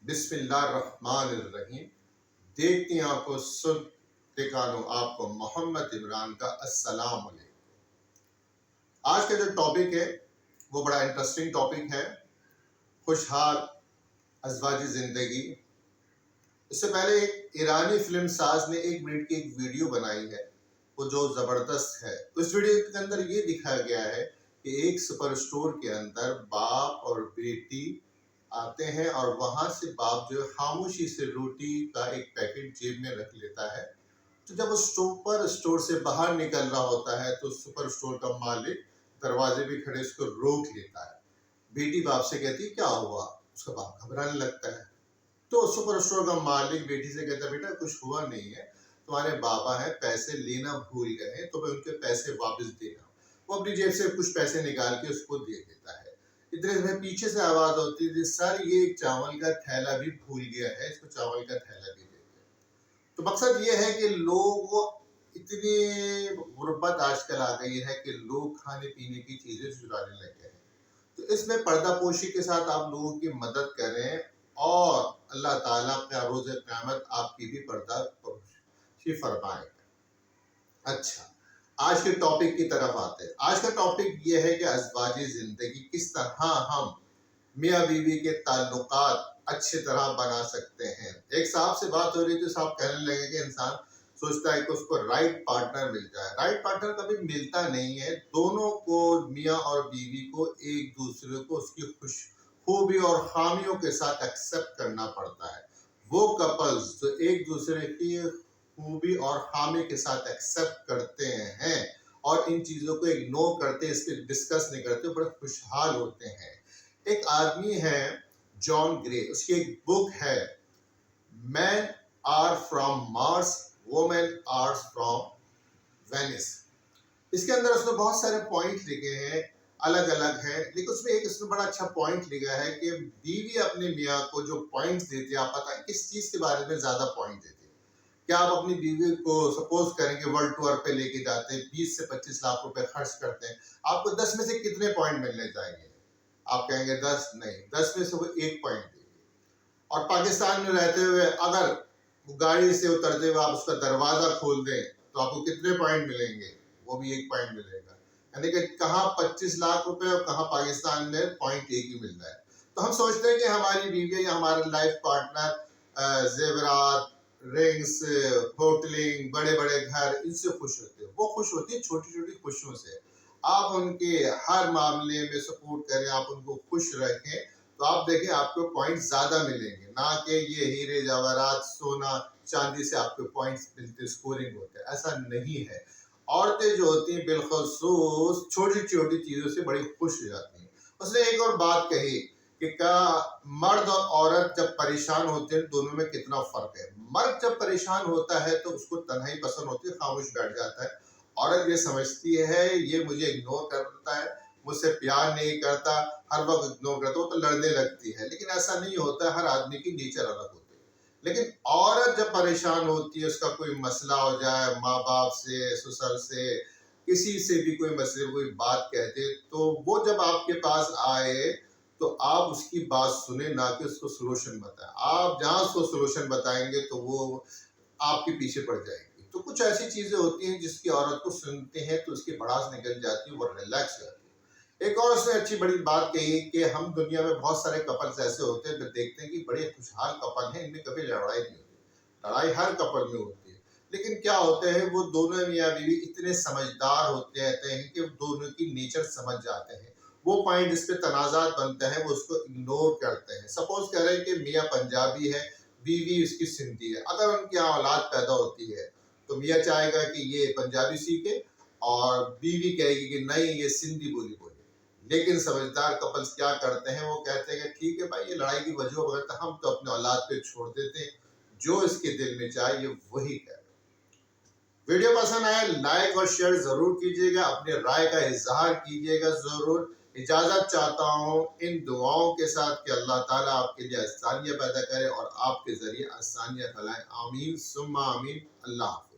بسم اللہ الرحمن الرحیم۔ دیکھتی آنکھوں سنتے کانوں آپ کو محمد عمران کا السلام علیکم۔ آج کا جو ٹاپک ہے وہ بڑا انٹرسٹنگ ٹاپک ہے، خوشحال ازواجی زندگی۔ اس سے پہلے ایک ایرانی فلم ساز نے 1 منٹ کی ایک ویڈیو بنائی ہے، وہ جو زبردست ہے۔ اس ویڈیو کے اندر یہ دکھایا گیا ہے کہ ایک سپر سٹور کے اندر باپ اور بیٹی آتے ہیں اور وہاں سے باپ جو خاموشی سے روٹی کا ایک پیکٹ جیب میں رکھ لیتا ہے۔ تو جب اس سپر سٹور سے باہر نکل رہا ہوتا ہے تو سپر سٹور کا مالک دروازے بھی کھڑے اس کو روک لیتا ہے۔ بیٹی باپ سے کہتی ہے کیا ہوا؟ اس کا باپ گھبرانے لگتا ہے۔ تو سپر سٹور کا مالک بیٹی سے کہتا ہے بیٹا کچھ ہوا نہیں ہے، تمہارے بابا ہیں پیسے لینا بھول گئے ہیں، تمہیں ان کے پیسے واپس دینا۔ وہ اپنی جیب سے کچھ پیسے نکال کے اس کو دے دیتا ہے۔ اتنے میں پیچھے سے آواز ہوتی ہے سر یہ چاول کا تھیلا بھی بھول گیا ہے، اس کو چاول کا تھیلا بھی دے دیں۔ تو مقصد یہ ہے کہ لوگ اتنی غربت آج کل آ گئی ہے کہ لوگ کھانے پینے کی چیزیں چرانے لگ گئے ہیں۔ تو اس میں پردہ پوشی کے ساتھ آپ لوگوں کی مدد کریں اور اللہ تعالیٰ کا روز قیامت آپ کی بھی پردہ پوشی فرمائے۔ اچھا، آج کے ٹاپک کی طرف آتے ہیں۔ آج کا ٹاپک یہ ہے کہ ازواجی زندگی کس طرح ہم میاں بیوی کے تعلقات اچھی طرح بنا سکتے ہیں۔ ایک صاحب سے بات ہو رہی تھی، صاحب کہنے لگے کہ انسان سوچتا ہے کہ اس کو رائٹ پارٹنر مل جائے۔ رائٹ پارٹنر کبھی ملتا نہیں ہے، دونوں کو میاں اور بیوی کو ایک دوسرے کو اس کی خوبی اور خامیوں کے ساتھ ایکسپٹ کرنا پڑتا ہے۔ وہ کپلز جو ایک دوسرے کی خوبی اور خامی کے ساتھ ایکسپٹ کرتے ہیں اور ان چیزوں کو اگنور کرتے، اس پہ ڈسکس نہیں کرتے، بڑے خوشحال ہوتے ہیں۔ ایک آدمی ہے جان گرے، اس کی ایک بک ہے men are from Mars women are from Venus. اس کے اندر اس نے بہت سارے پوائنٹ لکھے ہیں، الگ الگ ہیں، لیکن اس میں بڑا اچھا پوائنٹ لکھا ہے کہ بیوی اپنے میاں کو جو پوائنٹس دیتی ہے، آپ پتہ ہے کس چیز کے بارے میں زیادہ پوائنٹ دیتی ہے؟ کیا آپ اپنی بیوی کو سپوز کریں کہ ورلڈ ٹور پہ لے کے جاتے ہیں، 20 سے 25 لاکھ روپے خرچ کرتے ہیں، آپ کو 10 میں سے کتنے پوائنٹ ملنے چاہیے؟ آپ کہیں گے 10 نہیں، 10 میں سے وہ 1 پوائنٹ دے گی۔ اور پاکستان میں رہتے ہوئے اگر گاڑی سے اترتے ہوئے آپ اس کا دروازہ کھول دیں تو آپ کو کتنے پوائنٹ ملیں گے؟ وہ بھی 1 پوائنٹ ملے گا۔ یعنی کہ کہاں 25 لاکھ روپے اور کہاں پاکستان میں پوائنٹ 1 ہی مل رہا ہے۔ تو ہم سوچتے ہیں کہ ہماری بیوی یا ہمارا لائف پارٹنر زیورات، رنگس، ہوٹلنگ، بڑے بڑے گھر، ان سے خوش ہوتے ہیں۔ وہ خوش ہوتی ہیں چھوٹی چھوٹی خوشیوں سے۔ آپ ان کے ہر معاملے میں سپورٹ کریں، آپ ان کو خوش رکھیں تو آپ دیکھیں آپ کو پوائنٹ زیادہ ملیں گے، نہ کہ یہ ہیرے جواہرات سونا چاندی سے آپ کو پوائنٹس ملتے اسکورنگ ہوتے ہیں، ایسا نہیں ہے۔ عورتیں جو ہوتی ہیں بالخصوص چھوٹی چھوٹی چیزوں سے بڑی خوش ہو جاتی ہیں۔ اس نے ایک اور بات کہی کہ مرد اور عورت جب پریشان ہوتے ہیں دونوں میں کتنا فرق ہے۔ مرد جب پریشان ہوتا ہے تو اس کو تنہائی پسند ہوتی ہے، خاموش بیٹھ جاتا ہے۔ عورت یہ سمجھتی ہے یہ مجھے اگنور کرتا ہے، مجھ سے پیار نہیں کرتا، ہر وقت اگنور کرتا ہو تو لڑنے لگتی ہے۔ لیکن ایسا نہیں ہوتا ہے، ہر آدمی کی نیچر الگ ہوتی ہے۔ لیکن عورت جب پریشان ہوتی ہے، اس کا کوئی مسئلہ ہو جائے، ماں باپ سے، سسر سے، کسی سے بھی کوئی مسئلہ کوئی بات کہتے تو وہ جب آپ کے پاس آئے تو آپ اس کی بات سنیں، نہ کہ اس کو سلوشن بتائیں۔ آپ جہاں اس کو سلوشن بتائیں گے تو وہ آپ کے پیچھے پڑ جائے گی۔ تو کچھ ایسی چیزیں ہوتی ہیں جس کی عورت کو سنتے ہیں تو اس کی بڑاس نکل جاتی ہے، وہ ریلیکس ہو جاتی ہے۔ ایک اور اس نے اچھی بڑی بات کہی کہ ہم دنیا میں بہت سارے کپلز ایسے ہوتے ہیں جو دیکھتے ہیں کہ بڑے خوشحال کپل ہیں، ان میں کبھی لڑائی نہیں ہوتی۔ لڑائی ہر کپل میں ہوتی ہے، لیکن کیا ہوتے ہیں وہ دونوں میاں بیوی اتنے سمجھدار ہوتے رہتے ہیں کہ دونوں کی نیچر سمجھ جاتے ہیں۔ وہ پوائنٹ جس پہ تنازعات بنتے ہیں وہ اس کو اگنور کرتے ہیں۔ سپوز کہہ رہے ہیں کہ میاں پنجابی ہے، بیوی اس کی سندھی ہے۔ اگر ان کی اولاد پیدا ہوتی ہے تو میاں چاہے گا کہ یہ پنجابی سیکھے اور بیوی کہے گی کہ نہیں یہ سندھی بولی بولے۔ لیکن سمجھدار کپلز کیا کرتے ہیں، وہ کہتے ہیں کہ ٹھیک ہے بھائی یہ لڑائی کی وجہ بغیر ہم تو اپنے اولاد پہ چھوڑ دیتے ہیں، جو اس کے دل میں چاہیے وہی کرے۔ ویڈیو پسند آئے لائک اور شیئر ضرور کیجیے گا، اپنے رائے کا اظہار کیجیے گا ضرور۔ اجازت چاہتا ہوں ان دعاؤں کے ساتھ کہ اللہ تعالیٰ آپ کے لیے آسانیاں پیدا کرے اور آپ کے ذریعے آسانیاں پھیلائے۔ آمین ثم آمین۔ اللہ حافظ۔